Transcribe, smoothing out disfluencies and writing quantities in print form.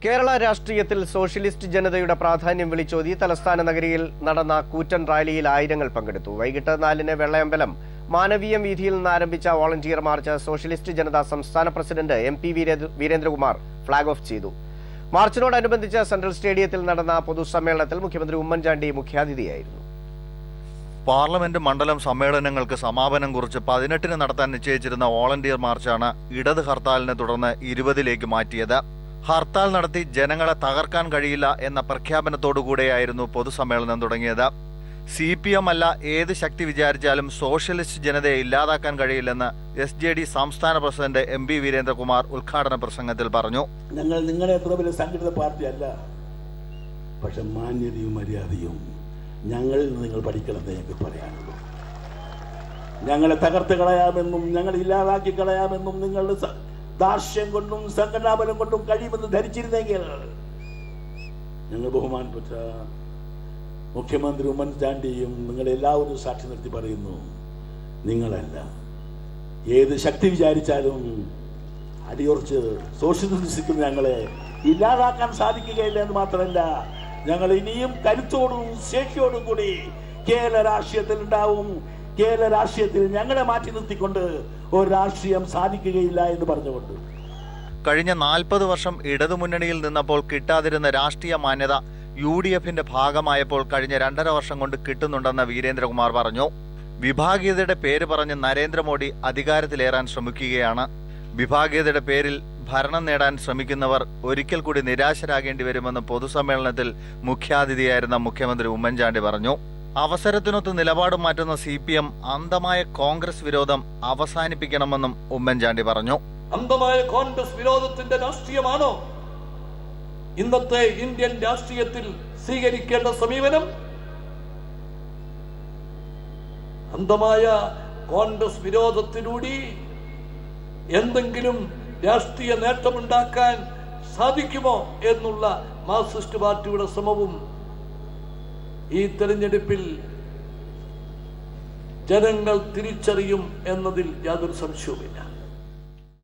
കേരള രാഷ്ട്രീയത്തിൽ സോഷ്യലിസ്റ്റ് ജനതയുടെ പ്രാധാന്യം വിളിച്ചോതി തലസ്ഥാന നഗരിയിൽ നടന്ന കൂറ്റൻ റാലിയിൽ ആയിരങ്ങൾ പങ്കെടുത്തു. വൈകിട്ട് 4-ന് വെള്ളയമ്പലം മാനവീയം വീഥിയിൽ നിന്ന് ആരംഭിച്ച വോളണ്ടിയർ മാർച്ച് സോഷ്യലിസ്റ്റ് ജനത സംസ്ഥാന president MP Veerendrakumar flag off ചെയ്തു. മാർച്ചിനോടനുബന്ധിച്ച് സെൻട്രൽ സ്റ്റേഡിയത്തിൽ നടന്ന പൊതുസമ്മേളനത്തിൽ മുഖ്യമന്ത്രി ഉമ്മൻചാണ്ടി മുഖ്യാതിഥിയായിരുന്നു. പാർലമെന്റ് മണ്ഡലം സമ്മേളനങ്ങൾക്ക് സമാപനം കുറിച്ച് 18-ന് നടത്താൻ നിശ്ചയിച്ചിരുന്ന വോളണ്ടിയർ മാർച്ചാണ് ഇടത് ഹർത്താലിനെ തുടർന്ന് 20-ലേക്ക് മാറ്റിയത്. ഹർത്താൽ നടത്തി ജനങ്ങളെ തകർക്കാൻ കഴിയില്ല എന്ന പ്രഖ്യാപനത്തോടുകൂടെയായിരുന്നു പൊതുസമ്മേളനം തുടങ്ങിയത്. CPM അല്ല ഏത് ശക്തി വിചാരിച്ചാലും സോഷ്യലിസ്റ്റ് ജനതയെ ഇല്ലാതാക്കാൻ കഴിയില്ലെന്ന് SJD സംസ്ഥാന പ്രസിഡന്റ് MP വീരേന്ദ്രകുമാർ ഉദ്ഘാടന പ്രസംഗത്തിൽ പറഞ്ഞു. ഞങ്ങൾ നിങ്ങളെ എത്ര വലിയ സംഘടിത പാർട്ടിയല്ല, പക്ഷെ മാന്യതയും മര്യാദയും ഞങ്ങളിൽ നിന്ന് നിങ്ങൾ പഠിക്കണമെന്ന് ഞങ്ങൾക്ക് പറയാനുള്ളൂ. ഞങ്ങളെ തകർത്ത് കളയാമെന്നും ഞങ്ങൾ ഇല്ലാതാക്കി കളയാമെന്നും നിങ്ങളുടെ ദാർഷ്ട്യം കൊണ്ടും സംഘടനാബലം കൊണ്ടും കഴിയുമെന്ന് ധരിച്ചിരുന്നെങ്കിൽ ഞങ്ങൾ ബഹുമാനപ്പെട്ട മുഖ്യമന്ത്രി ഉമ്മൻചാണ്ടിയും നിങ്ങളെല്ലാവരും സാക്ഷി നിർത്തി പറയുന്നു, നിങ്ങളല്ല ഏത് ശക്തി വിചാരിച്ചാലും അടിയുറച്ച് സോഷ്യലിസ്റ്റ് ഞങ്ങളെ ഇല്ലാതാക്കാൻ സാധിക്കുകയില്ല എന്ന് മാത്രമല്ല, ഞങ്ങൾ ഇനിയും കരുത്തോടും ശേഷിയോടും കൂടി കേരള രാഷ്ട്രീയത്തിൽ ഉണ്ടാവും. കേരള രാഷ്ട്രീയത്തിൽ ഞങ്ങളെ മാറ്റി നിർത്തിക്കൊണ്ട് ഒരു രാഷ്ട്രീയം സാധിക്കുകയില്ല എന്ന് പറഞ്ഞുകൊണ്ട് കഴിഞ്ഞ 40 വർഷം ഇടതുമുന്നണിയിൽ നിന്നപ്പോൾ കിട്ടാതിരുന്ന രാഷ്ട്രീയ മാന്യത UDFന്റെ ഭാഗമായപ്പോൾ കഴിഞ്ഞ 2.5 വർഷം കൊണ്ട് കിട്ടുന്നുണ്ടെന്ന് വീരേന്ദ്രകുമാർ പറഞ്ഞു. വിഭാഗീയതയുടെ പേര് പറഞ്ഞ് നരേന്ദ്രമോദി അധികാരത്തിലേറാൻ ശ്രമിക്കുകയാണ്. വിഭാഗീയതയുടെ പേരിൽ ഭരണം നേടാൻ ശ്രമിക്കുന്നവർ ഒരിക്കൽ കൂടി നിരാശരാകേണ്ടി വരുമെന്ന് പൊതുസമ്മേളനത്തിൽ മുഖ്യാതിഥിയായിരുന്ന മുഖ്യമന്ത്രി ഉമ്മൻചാണ്ടി പറഞ്ഞു. അവസരത്തിനൊത്ത് നിലപാട് മാറ്റുന്ന CPM അന്ധമായ കോൺഗ്രസ് വിരോധം അവസാനിപ്പിക്കണമെന്നും ഉമ്മൻചാണ്ടി പറഞ്ഞു. അന്ധമായ കോൺഗ്രസ് വിരോധത്തിന്റെ രാഷ്ട്രീയമാണോ ഇന്നത്തെ ഇന്ത്യൻ രാഷ്ട്രീയത്തിൽ സ്വീകരിക്കേണ്ട സമീപനം? അന്ധമായ കോൺഗ്രസ് വിരോധത്തിലൂടെ എന്തെങ്കിലും രാഷ്ട്രീയ നേട്ടമുണ്ടാക്കാൻ സാധിക്കുമോ എന്നുള്ള മാർക്സിസ്റ്റ് പാർട്ടിയുടെ ശ്രമവും ഈ തെരഞ്ഞെടുപ്പിൽ ജനങ്ങൾ തിരിച്ചറിയും എന്നതിൽ യാതൊരു സംശയവുമില്ല.